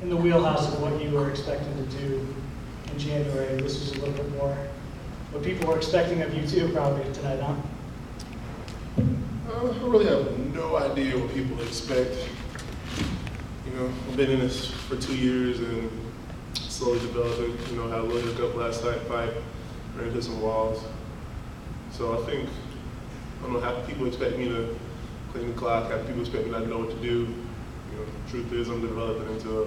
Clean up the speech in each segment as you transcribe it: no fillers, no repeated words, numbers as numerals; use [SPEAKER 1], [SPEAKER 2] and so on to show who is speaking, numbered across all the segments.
[SPEAKER 1] in the wheelhouse of what you were expecting to do in January. This was a little bit more what people were expecting of you too, probably tonight, huh?
[SPEAKER 2] I really have no idea what people expect. You know, I've been in this for 2 years and slowly developing. You know, had a little hiccup last night, fight, ran into some walls. So I think, I don't know, half people expect me to clean the clock, half people expect me not to know what to do. You know, the truth is I'm developing into a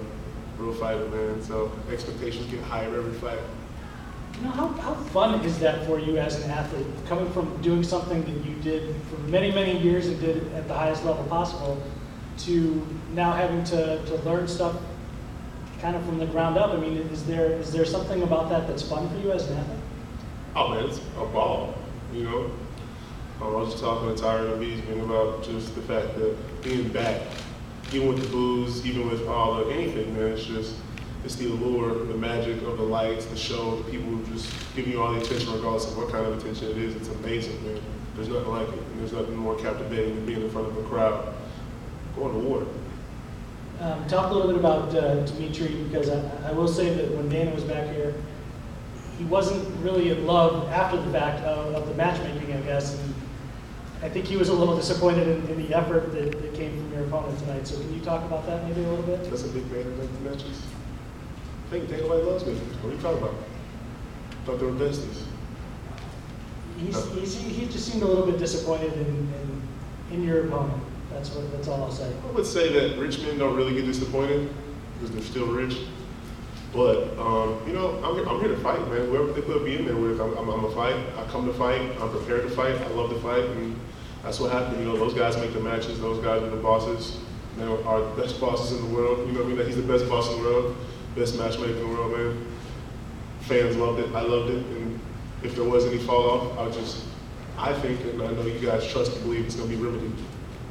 [SPEAKER 2] real fighter, man. So expectations get higher every fight.
[SPEAKER 1] You know, how fun is that for you as an athlete, coming from doing something that you did for many, many years and did at the highest level possible, to now having to learn stuff kind of from the ground up? I mean, is there something about that that's fun for you as an athlete?
[SPEAKER 2] Oh man, it's a ball, you know. I was just talking to Tyron and Beesman about just the fact that being back, even with the booze, even with all of anything, man, it's the allure, the magic of the lights, the show, the people who just give you all the attention regardless of what kind of attention it is. It's amazing, man. There's nothing like it, and there's nothing more captivating than being in front of a crowd. Going to war.
[SPEAKER 1] Talk a little bit about Dmitry, because I will say that when Dana was back here, he wasn't really in love after the fact of the matchmaking, I guess. And I think he was a little disappointed in the effort that came from your opponent tonight. So can you talk about that maybe a little bit?
[SPEAKER 2] That's a big fan of the matches. I think Dana White loves me. What are you talking about? I thought they were besties.
[SPEAKER 1] He just seemed a little bit disappointed in your opponent. That's all I'll say. I
[SPEAKER 2] would say that rich men don't really get disappointed because they're still rich. But you know, I'm here to fight, man. Whoever they put me in there with, I'm a fight. I come to fight. I'm prepared to fight. I love to fight, and that's what happened. You know, those guys make the matches. Those guys are the bosses. They are the best bosses in the world. You know what I mean? He's the best boss in the world, best matchmaker in the world, man. Fans loved it. I loved it. And if there was any fall off, I think, and I know you guys trust and believe it's gonna be riveting.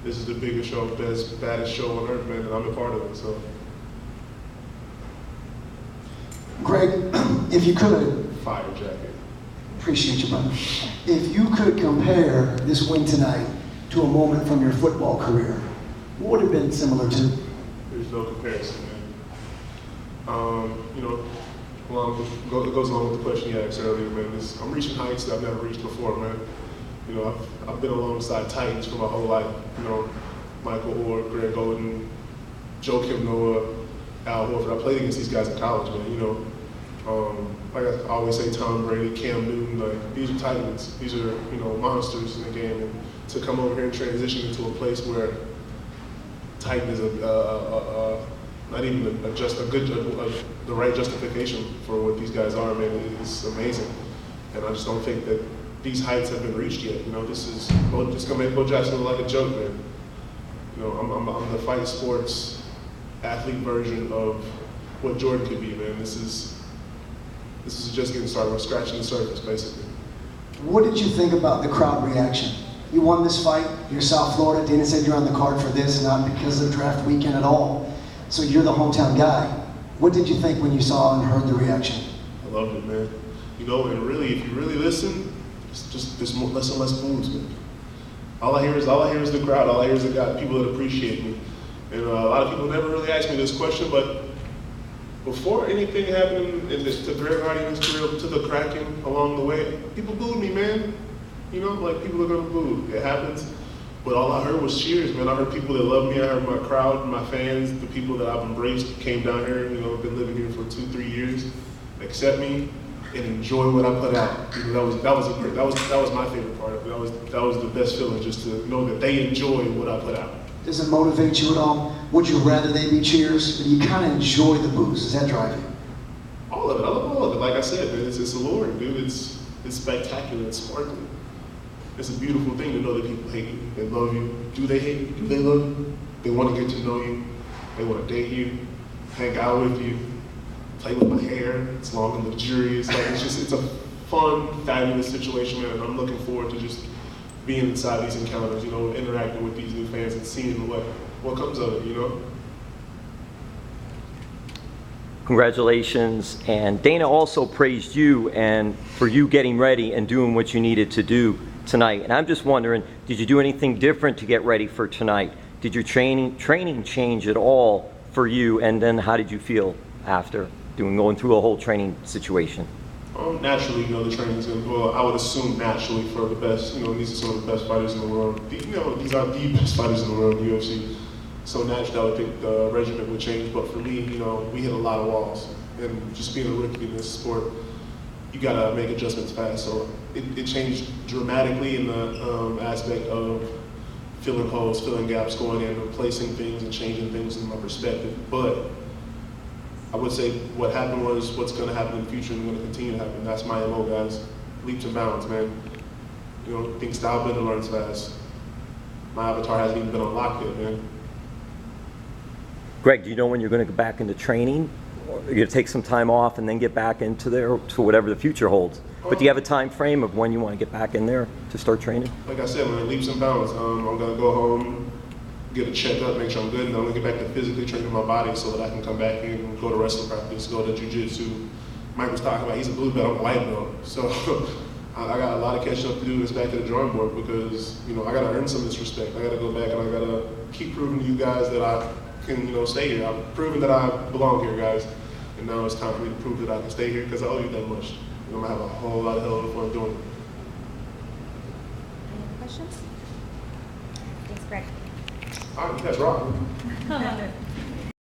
[SPEAKER 2] This is the biggest show, best, baddest show on earth, man, and I'm a part of it. So.
[SPEAKER 3] Greg, if you could,
[SPEAKER 2] fire jacket.
[SPEAKER 3] Appreciate you, brother. If you could compare this win tonight to a moment from your football career, what would it have been similar to?
[SPEAKER 2] There's no comparison, man. You know, it goes along with the question you asked earlier, man. I'm reaching heights that I've never reached before, man. You know, I've been alongside Titans for my whole life. You know, Michael Orr, Greg Oden, Joakim Noah, Al Horford. I played against these guys in college, man. You know, like I always say, Tom Brady, Cam Newton, like these are Titans. These are, you know, monsters in the game. And to come over here and transition into a place where Titan is not even the right justification for what these guys are, man, is amazing. And I just don't think that these heights have been reached yet. You know, this is just gonna make Bo Jackson look like a joke, man. You know, I'm the fight sports athlete version of what Jordan could be, man. This is just getting started. We're scratching the surface, basically.
[SPEAKER 3] What did you think about the crowd reaction? You won this fight, you're South Florida. Dana said you're on the card for this, not because of draft weekend at all. So you're the hometown guy. What did you think when you saw and heard the reaction?
[SPEAKER 2] I loved it, man. You know, and really, if you really listen, just there's less and less booze, man. All I hear is the crowd. All I hear is the people that appreciate me. And a lot of people never really ask me this question, but before anything happened to Greg Hardy in his career, to the cracking along the way, people booed me, man. You know, like people are gonna boo. It happens. But all I heard was cheers, man. I heard people that love me. I heard my crowd, my fans, the people that I've embraced came down here. You know, been living here for 2-3 years, accept me and enjoy what I put out. You know, that was my favorite part of it. That was the best feeling, just to know that they enjoy what I put out.
[SPEAKER 3] Does it motivate you at all? Would you rather they be cheers? Or do you kind of enjoy the booze? Does that drive you?
[SPEAKER 2] All of it. I love all of it. Like I said, man, it's alluring, dude. It's spectacular. It's sparkling. It's a beautiful thing to know that people hate you. They love you. Do they hate you? Do they love you? They want to get to know you. They want to date you, hang out with you, play with my hair. It's long and luxurious. Like it's a fun, fabulous situation, man. And I'm looking forward to just being inside these encounters, you know, interacting with these new fans and seeing what comes of it, you know.
[SPEAKER 4] Congratulations. And Dana also praised you and for you getting ready and doing what you needed to do tonight. And I'm just wondering, did you do anything different to get ready for tonight? Did your training change at all for you, and then how did you feel after going through a whole training situation?
[SPEAKER 2] Naturally, the training's going to, well, I would assume naturally for the best, these are some of the best fighters in the world. These are the best fighters in the world in the UFC. So naturally, I would think the regimen would change. But for me, we hit a lot of walls. And just being a rookie in this sport, you got to make adjustments fast. So it changed dramatically in the aspect of filling holes, filling gaps, going in, replacing things and changing things in my perspective. But I would say what happened was what's going to happen in the future and going to continue to happen. That's my MO, guys. Leaps and bounds, man. Think style builder learns fast. My avatar hasn't even been unlocked yet, man.
[SPEAKER 4] Greg, do you know when you're going to go back into training? Or you're going to take some time off and then get back into there to whatever the future holds? But do you have a time frame of when you want to get back in there to start training?
[SPEAKER 2] Like I said, man, leaps and bounds. I'm going to go home, get a checkup, make sure I'm good, and I'm going to get back to physically training my body so that I can come back in and go to wrestling practice, go to jiu-jitsu. Mike was talking about he's a blue belt, I'm a white belt. So I got a lot of catching up to do. It's back to the drawing board because, I got to earn some of this respect. I got to go back and I got to keep proving to you guys that I can, stay here. I've proven that I belong here, guys. And now it's time for me to prove that I can stay here because I owe you that much. I'm going to have a whole lot of hell of fun doing it.
[SPEAKER 5] Any other questions? Thanks, Greg.
[SPEAKER 2] All right, you guys rock.